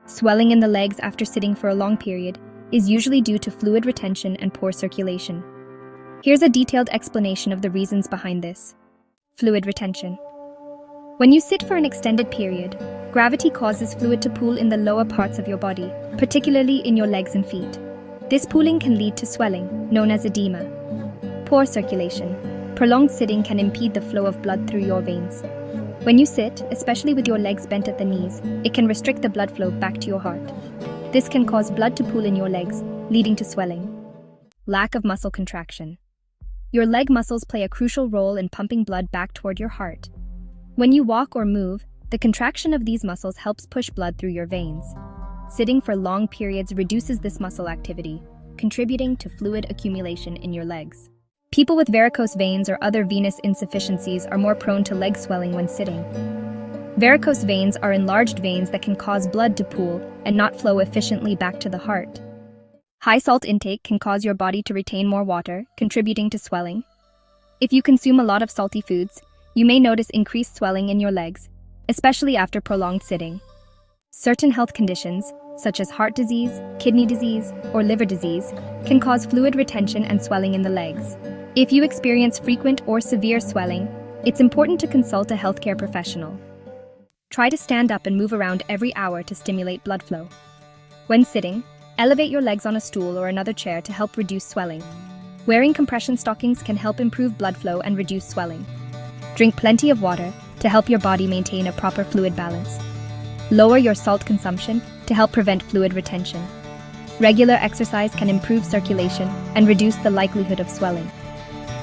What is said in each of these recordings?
Swelling in the legs after sitting for a long period is usually due to fluid retention and poor circulation. Here's a detailed explanation of the reasons behind this. Fluid retention. When you sit for an extended period, gravity causes fluid to pool in the lower parts of your body, particularly in your legs and feet. This pooling can lead to swelling, known as edema. Poor circulation. Prolonged sitting can impede the flow of blood through your veins. When you sit, especially with your legs bent at the knees, it can restrict the blood flow back to your heart. This can cause blood to pool in your legs, leading to swelling. Lack of muscle contraction. Your leg muscles play a crucial role in pumping blood back toward your heart. When you walk or move, the contraction of these muscles helps push blood through your veins. Sitting for long periods reduces this muscle activity, contributing to fluid accumulation in your legs. People with varicose veins or other venous insufficiencies are more prone to leg swelling when sitting. Varicose veins are enlarged veins that can cause blood to pool and not flow efficiently back to the heart. High salt intake can cause your body to retain more water, contributing to swelling. If you consume a lot of salty foods, you may notice increased swelling in your legs, especially after prolonged sitting. Certain health conditions, such as heart disease, kidney disease, or liver disease, can cause fluid retention and swelling in the legs. If you experience frequent or severe swelling, it's important to consult a healthcare professional. Try to stand up and move around every hour to stimulate blood flow. When sitting, elevate your legs on a stool or another chair to help reduce swelling. Wearing compression stockings can help improve blood flow and reduce swelling. Drink plenty of water to help your body maintain a proper fluid balance. Lower your salt consumption to help prevent fluid retention. Regular exercise can improve circulation and reduce the likelihood of swelling.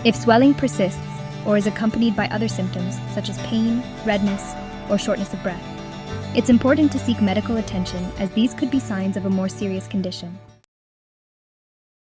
If swelling persists or is accompanied by other symptoms such as pain, redness, or shortness of breath, it's important to seek medical attention as these could be signs of a more serious condition.